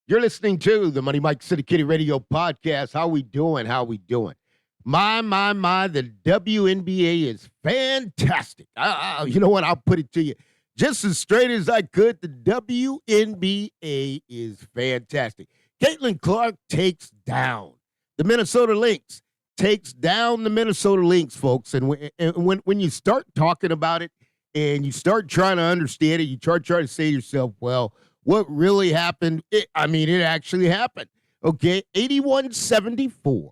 You're listening to the Money Mike City Kitty Radio podcast. How we doing? My, the WNBA is fantastic. You know what? I'll put it to you just as straight as I could. The WNBA is fantastic. Caitlinclark takes down the Minnesota Lynx. Takes down the Minnesota Lynx, folks. And when you start talking about it and you start trying to understand it, you start trying to say to yourself, well, what really happened? It actually happened. Okay, 81-74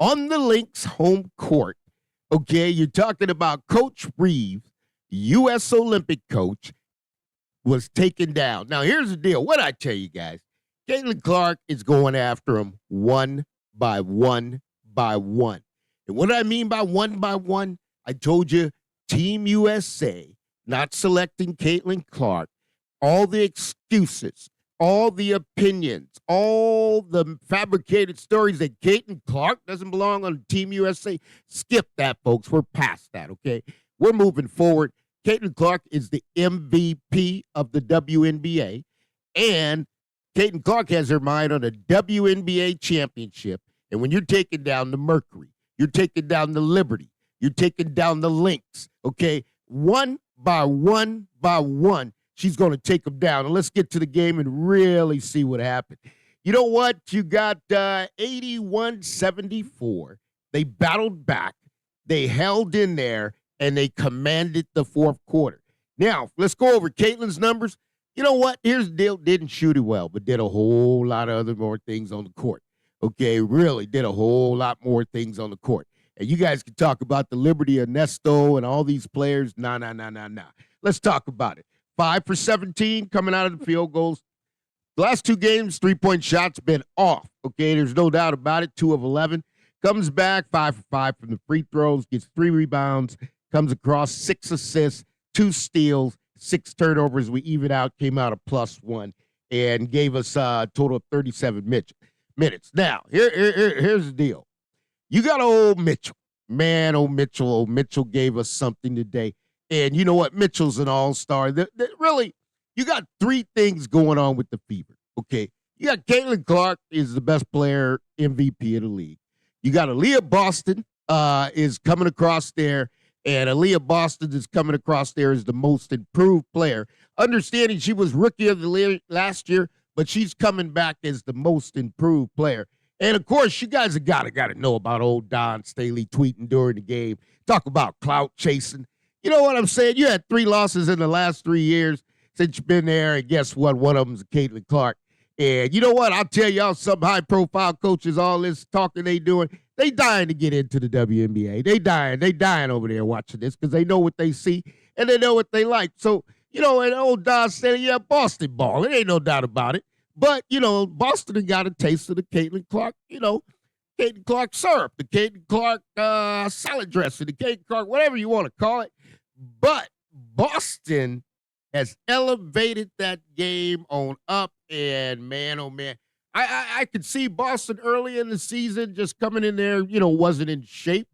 on the Lynx home court. Okay, you're talking about Coach Reeves, U.S. Olympic coach, was taken down. Now, here's the deal. What I tell you guys, Caitlinclark is going after him one by one by one. And what I mean by one, I told you, Team USA not selecting Caitlinclark. All the excuses, all the opinions, all the fabricated stories that Caitlinclark doesn't belong on Team USA. Skip that, folks. We're past that, okay? We're moving forward. Caitlinclark is the MVP of the WNBA, and Caitlinclark has her mind on a WNBA championship. And when you're taking down the Mercury, you're taking down the Liberty, you're taking down the Lynx, okay? One by one by one, she's going to take them down. And let's get to the game and really see what happened. You know what? You got 81-74. They battled back. They held in there, and they commanded the fourth quarter. Now, let's go over Caitlin's numbers. You know what? Here's the deal. Didn't shoot it well, but did a whole lot of other more things on the court. Okay, really did a whole lot more things on the court. And you guys can talk about the Liberty of Nesto and all these players. Nah. Let's talk about it. 5 for 17 coming out of the field goals. The last two games, three-point shots been off. Okay, there's no doubt about it. 2 of 11. Comes back 5 for 5 from the free throws. Gets 3 rebounds. Comes across 6 assists, 2 steals, 6 turnovers. We even out, came out a +1, and gave us a total of 37 minutes. Now, here's the deal. You got old Mitchell. Man, old Mitchell gave us something today. And you know what? Mitchell's an all-star. Really, you got 3 things going on with the Fever, okay? You got Caitlinclark is the best player, MVP of the league. You got Aliyah Boston is coming across there, and Aliyah Boston is coming across there as the most improved player. Understanding she was rookie of the league last year, but she's coming back as the most improved player. And, of course, you guys have got to know about old Don Staley tweeting during the game. Talk about clout chasing. You know what I'm saying? You had 3 losses in the last 3 years since you've been there, and guess what? One of them's Caitlinclark. And you know what? I'll tell y'all, some high-profile coaches, all this talking they doing, they dying to get into the WNBA. They dying over there watching this because they know what they see and they know what they like. So, you know, and old Don said, yeah, Boston ball. It ain't no doubt about it. But, you know, Boston got a taste of the Caitlinclark, Caitlinclark syrup, the Caitlinclark salad dressing, the Caitlinclark, whatever you want to call it. But Boston has elevated that game on up, and man, oh man, I could see Boston early in the season just coming in there, wasn't in shape.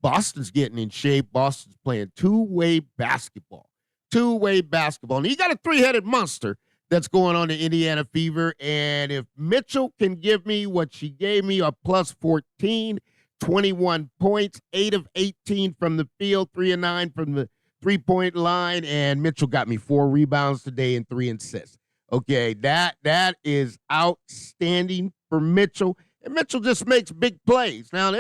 Boston's getting in shape. Boston's playing two-way basketball. And you got a 3-headed monster that's going on the Indiana Fever, and if Mitchell can give me what she gave me, a +14, 21 points, 8 of 18 from the field, 3 of 9 from the three-point line, and Mitchell got me 4 rebounds today and 3 assists. Okay, that is outstanding for Mitchell, and Mitchell just makes big plays. Now,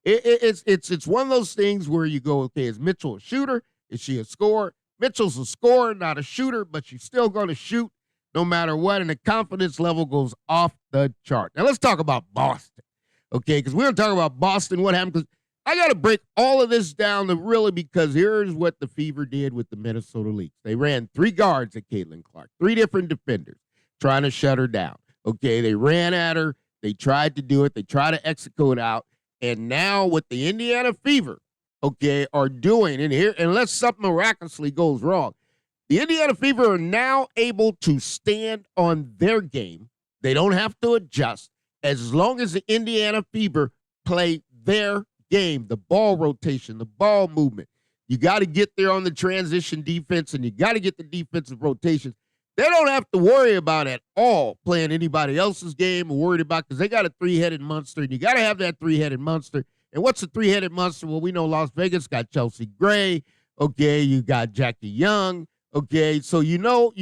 it's one of those things where you go, okay, is Mitchell a shooter? Is she a scorer? Mitchell's a scorer, not a shooter, but she's still going to shoot no matter what, and the confidence level goes off the chart. Now, let's talk about Boston, okay, because we're going to talk about Boston, what happened, because I got to break all of this down to really, because here's what the Fever did with the Minnesota Lynx. They ran 3 guards at Caitlinclark, 3 different defenders trying to shut her down, okay? They ran at her. They tried to do it. They tried to execute out, and now what the Indiana Fever, okay, are doing, and here, unless something miraculously goes wrong, the Indiana Fever are now able to stand on their game. They don't have to adjust as long as the Indiana Fever play their game, the ball rotation, the ball movement. You got to get there on the transition defense, and you got to get the defensive rotations. they don't have to worry about at all playing anybody else's game or worried about because they got a three-headed monster, and you got to have that three-headed monster. And what's a three-headed monster? Well, we know Las Vegas got Chelsea Gray. Okay, you got Jackie Young. Okay, so you know,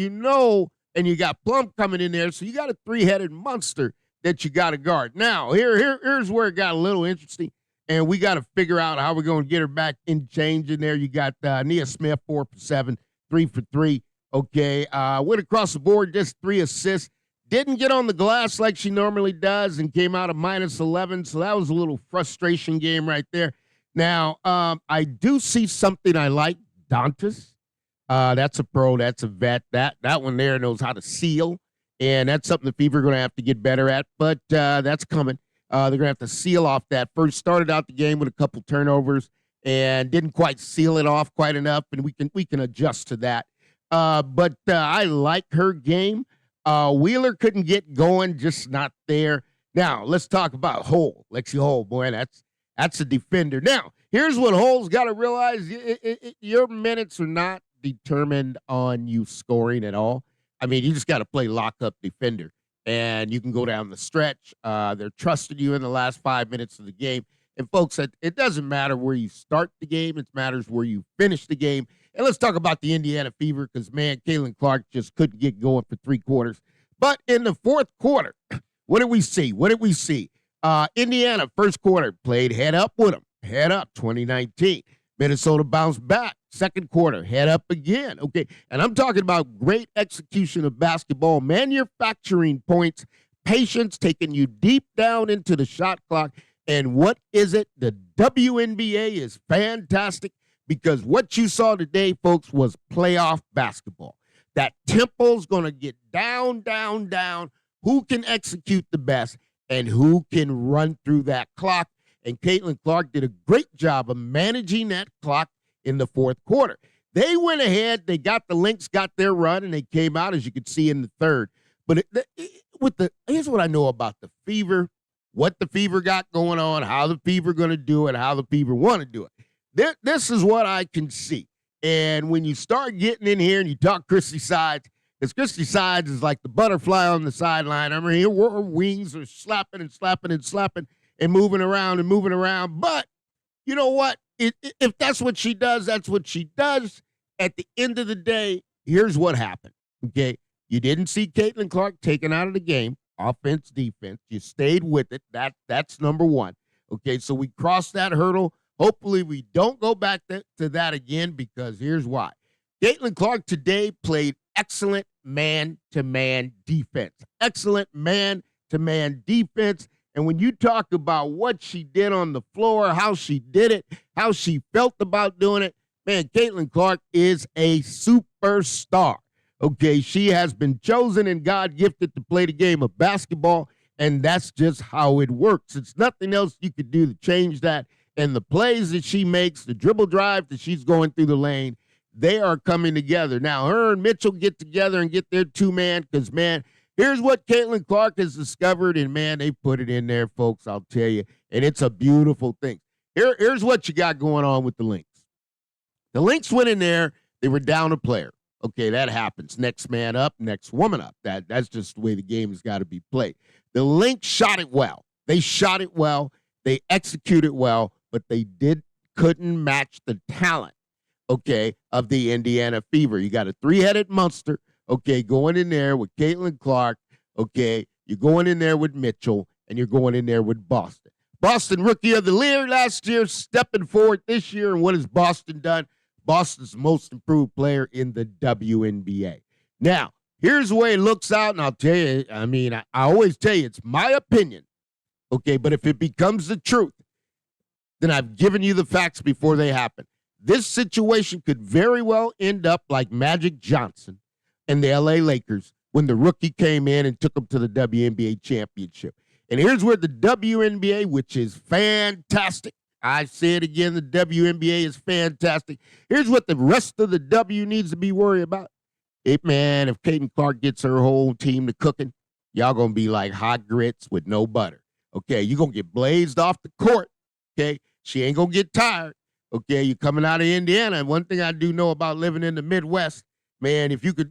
and you got Plum coming in there, so you got a three-headed monster that you got to guard. Now, here's where it got a little interesting, and we got to figure out how we're going to get her back in change in there. You got NaLyssa Smith, 4 for 7, 3 for 3. Okay, went across the board, just 3 assists. Didn't get on the glass like she normally does and came out of -11, so that was a little frustration game right there. Now, I do see something I like, Dantas. That's a pro, that's a vet. That one there knows how to seal, and that's something the Fever are going to have to get better at, but that's coming. They're going to have to seal off that. First started out the game with a couple turnovers and didn't quite seal it off quite enough, and we can adjust to that. But I like her game. Wheeler couldn't get going, just not there. Now, let's talk about Hole. Lexi Hole, boy, that's a defender. Now, here's what Hole's got to realize. Your minutes are not determined on you scoring at all. I mean, you just got to play lock-up defender, and you can go down the stretch. They're trusting you in the last 5 minutes of the game. And, folks, it doesn't matter where you start the game. It matters where you finish the game. And let's talk about the Indiana Fever because, man, Caitlinclark just couldn't get going for 3 quarters. But in the fourth quarter, what did we see? Indiana, first quarter, played head up with them. Head up, 2019. Minnesota bounced back. Second quarter, head up again. Okay, and I'm talking about great execution of basketball, manufacturing points, patience, taking you deep down into the shot clock. And what is it? The WNBA is fantastic. Because what you saw today, folks, was playoff basketball. That tempo's going to get down, down, down. Who can execute the best and who can run through that clock? And Caitlinclark did a great job of managing that clock in the fourth quarter. They went ahead. They got the Lynx, got their run, and they came out, as you could see, in the third. But here's what I know about the Fever, what the Fever got going on, how the Fever going to do it, how the Fever want to do it. This is what I can see. And when you start getting in here and you talk Christy Sides, because Christy Sides is like the butterfly on the sideline. I mean, her wings are slapping and slapping and slapping and moving around and moving around. But you know what? If that's what she does, that's what she does. At the end of the day, here's what happened, okay? You didn't see Caitlinclark taken out of the game, offense, defense. You stayed with it. That's number one, okay? So we crossed that hurdle. Hopefully we don't go back to that again because here's why. Caitlinclark today played excellent man-to-man defense. Excellent man-to-man defense. And when you talk about what she did on the floor, how she did it, how she felt about doing it, man, Caitlinclark is a superstar. Okay, she has been chosen and God-gifted to play the game of basketball, and that's just how it works. It's nothing else you could do to change that. And the plays that she makes, the dribble drive that she's going through the lane, they are coming together. Now, her and Mitchell get together and get their two-man because, man, here's what Caitlinclark has discovered, and, man, they put it in there, folks, I'll tell you, and it's a beautiful thing. Here's what you got going on with the Lynx. The Lynx went in there. They were down a player. Okay, that happens. Next man up, next woman up. That's just the way the game has got to be played. The Lynx shot it well. They shot it well. They executed well, but they couldn't match the talent, okay, of the Indiana Fever. You got a three-headed monster, okay, going in there with Caitlinclark, okay. You're going in there with Mitchell, and you're going in there with Boston. Boston Rookie of the Year last year, stepping forward this year, and what has Boston done? Boston's most improved player in the WNBA. Now, here's the way it looks out, and I'll tell you, I mean, I always tell you, it's my opinion, okay, but if it becomes the truth, then I've given you the facts before they happen. This situation could very well end up like Magic Johnson and the LA Lakers when the rookie came in and took them to the WNBA Championship. And here's where the WNBA, which is fantastic, I say it again, the WNBA is fantastic. Here's what the rest of the W needs to be worried about. Man, if Caitlinclark gets her whole team to cooking, y'all going to be like hot grits with no butter. Okay, you're going to get blazed off the court. Okay, she ain't going to get tired. Okay, you're coming out of Indiana. And one thing I do know about living in the Midwest, man, if you could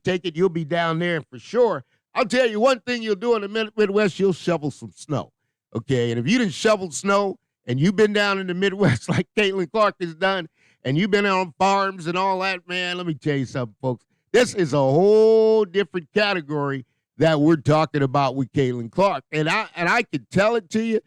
take it, you'll be down there for sure. I'll tell you one thing you'll do in the Midwest, you'll shovel some snow. Okay. And if you didn't shovel snow and you've been down in the Midwest like Clark has done, and you've been on farms and all that, man, let me tell you something, folks. This is a whole different category that we're talking about with Clark. And I could tell it to you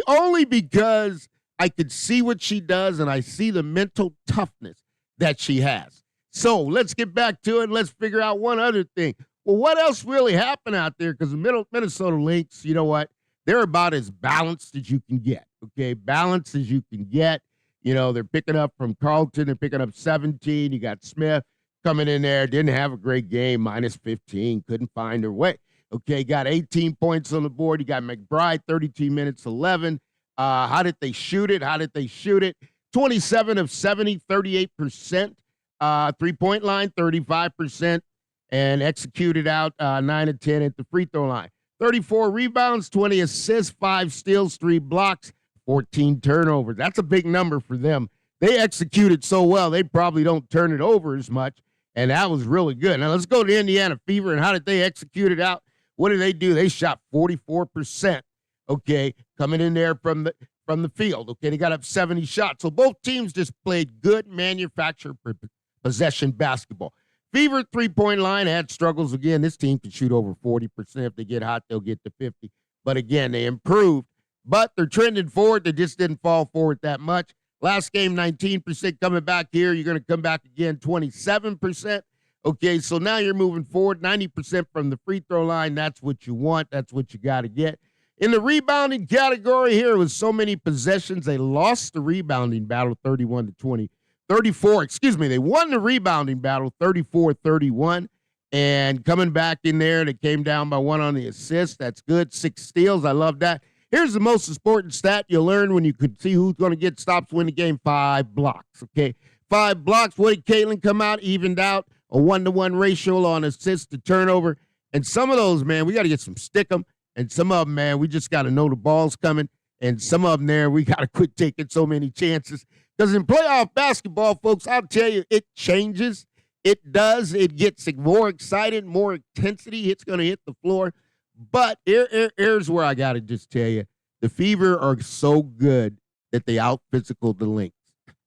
only because I could see what she does and I see the mental toughness that she has. So let's get back to it. Let's figure out one other thing. Well, what else really happened out there? Because the Minnesota Lynx, you know what? They're about as balanced as you can get, okay? Balanced as you can get. You know, they're picking up from Carlton. They're picking up 17. You got Smith coming in there. Didn't have a great game, minus 15. Couldn't find her way. Okay, got 18 points on the board. You got McBride, 32 minutes, 11. How did they shoot it? 27 of 70, 38%. Three-point line, 35%. And executed out 9 of 10 at the free throw line. 34 rebounds, 20 assists, 5 steals, 3 blocks, 14 turnovers. That's a big number for them. They executed so well, they probably don't turn it over as much, and that was really good. Now, let's go to Indiana Fever, and how did they execute it out? What did they do? They shot 44%, okay, coming in there from the field. Okay, they got up 70 shots. So both teams just played good manufactured possession basketball. Fever three-point line had struggles again. This team can shoot over 40%. If they get hot, they'll get to 50. But again, they improved. But they're trending forward. They just didn't fall forward that much. Last game, 19% coming back here. You're going to come back again, 27%. Okay, so now you're moving forward, 90% from the free throw line. That's what you want. That's what you got to get. In the rebounding category here, with so many possessions, they lost the rebounding battle 31-20. 34, they won the rebounding battle 34-31. And coming back in there, they came down by 1 on the assist. That's good. 6 steals. I love that. Here's the most important stat you'll learn when you could see who's going to get stops, win the game. 5 blocks, okay? 5 blocks. What did Caitlin come out? Evened out a 1-to-1 ratio on assist to turnover. And some of those, man, we got to get some stickum. And some of them, man, we just got to know the ball's coming. And some of them there, we got to quit taking so many chances. Because in playoff basketball, folks, I'll tell you, it changes. It does. It gets more excited, more intensity. It's going to hit the floor. But here's where I got to just tell you, the Fever are so good that they out-physical the Lynx,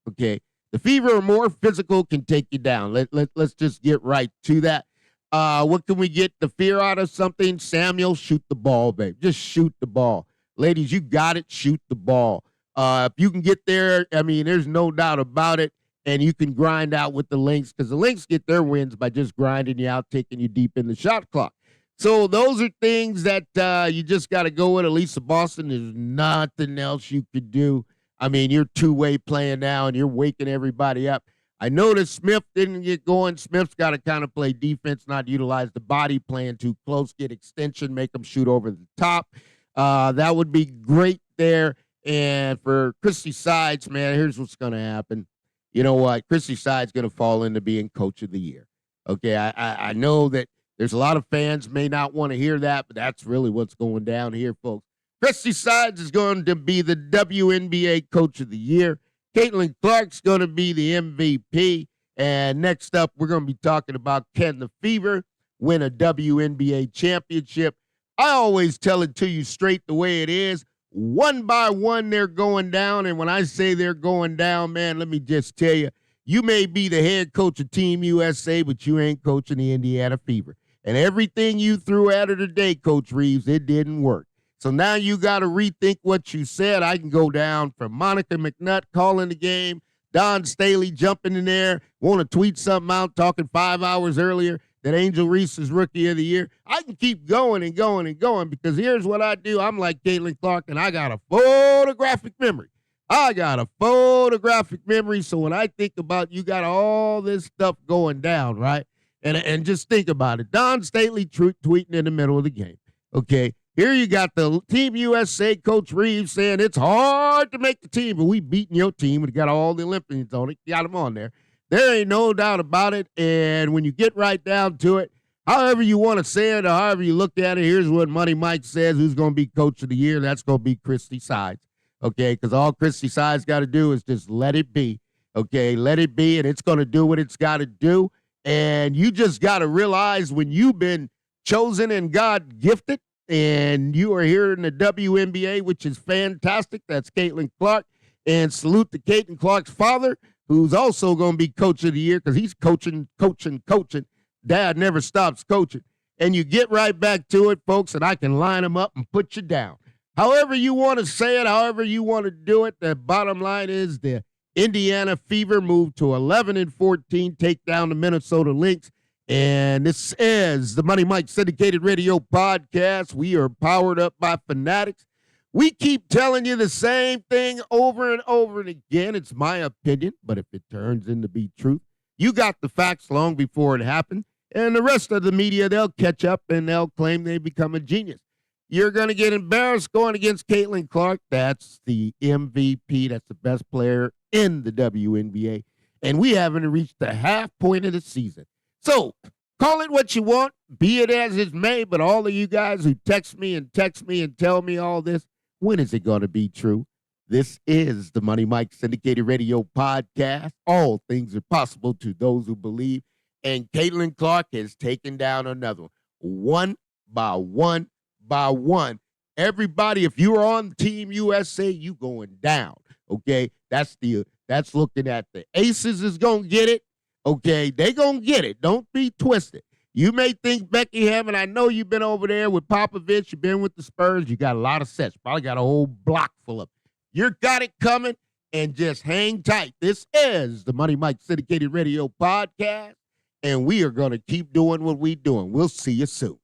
okay? The Fever are more physical, can take you down. Let's just get right to that. What can we get the fear out of something? Samuel, shoot the ball, babe. Just shoot the ball. Ladies, you got it. Shoot the ball. If you can get there, I mean, there's no doubt about it, and you can grind out with the Lynx because the Lynx get their wins by just grinding you out, taking you deep in the shot clock. So those are things that you just got to go with. Aliyah Boston, there's nothing else you could do. I mean, you're two-way playing now, and you're waking everybody up. I noticed Smith didn't get going. Smith's got to kind of play defense, not utilize the body, playing too close, get extension, make them shoot over the top. That would be great there. And for Christy Sides, man, here's what's going to happen. You know what? Christy Sides going to fall into being Coach of the Year. Okay, I know that there's a lot of fans may not want to hear that, but that's really what's going down here, folks. Christy Sides is going to be the WNBA Coach of the Year. Caitlinclark's going to be the MVP. And next up, we're going to be talking about can the Fever win a WNBA championship. I always tell it to you straight the way it is. One by one, they're going down. And when I say they're going down, man, let me just tell you, you may be the head coach of Team USA, but you ain't coaching the Indiana Fever. And everything you threw at her today, Coach Reeves, it didn't work. So now you got to rethink what you said. I can go down from Monica McNutt calling the game, Don Staley jumping in there, want to tweet something out, talking 5 hours earlier that Angel Reese is Rookie of the Year. I can keep going and going and going because here's what I do. I'm like Clark, and I got a photographic memory. So when I think about you got all this stuff going down, right? And just think about it. Don Staley tweeting in the middle of the game, okay? Here you got the Team USA Coach Reeves saying it's hard to make the team, but we beating your team. We got all the Olympians on it. Got them on there. There ain't no doubt about it. And when you get right down to it, however you want to say it or however you look at it, here's what Money Mike says, who's going to be Coach of the Year. That's going to be Christy Sides, okay? Because all Christy Sides got to do is just let it be, okay? Let it be, and it's going to do what it's got to do. And you just got to realize when you've been chosen and God gifted, and you are here in the WNBA, which is fantastic. That's Caitlin Clark. And salute to Caitlin Clark's father, who's also going to be coach of the year because he's coaching. Dad never stops coaching. And you get right back to it, folks, and I can line them up and put you down. However you want to say it, however you want to do it, the bottom line is the Indiana Fever moved to 11-14, take down the Minnesota Lynx. And this is the Money Mike Syndicated Radio Podcast. We are powered up by Fanatics. We keep telling you the same thing over and over and again. It's my opinion, but if it turns into be truth, you got the facts long before it happened. And the rest of the media, they'll catch up and they'll claim they become a genius. You're going to get embarrassed going against Caitlin Clark. That's the MVP. That's the best player in the WNBA. And we haven't reached the half point of the season. So call it what you want, be it as it may, but all of you guys who text me and tell me all this, when is it going to be true? This is the Money Mike Syndicated Radio Podcast. All things are possible to those who believe. And Caitlin Clark has taken down another one by one by one. Everybody, if you're on Team USA, you going down. Okay, that's looking at the Aces is gonna get it. Okay, they gonna get it. Don't be twisted. You may think Becky Hammond, I know you've been over there with Popovich, you've been with the Spurs, you got a lot of sets, probably got a whole block full of them. You got it coming, and just hang tight. This is the Money Mike Syndicated Radio Podcast, and we are going to keep doing what we're doing. We'll see you soon.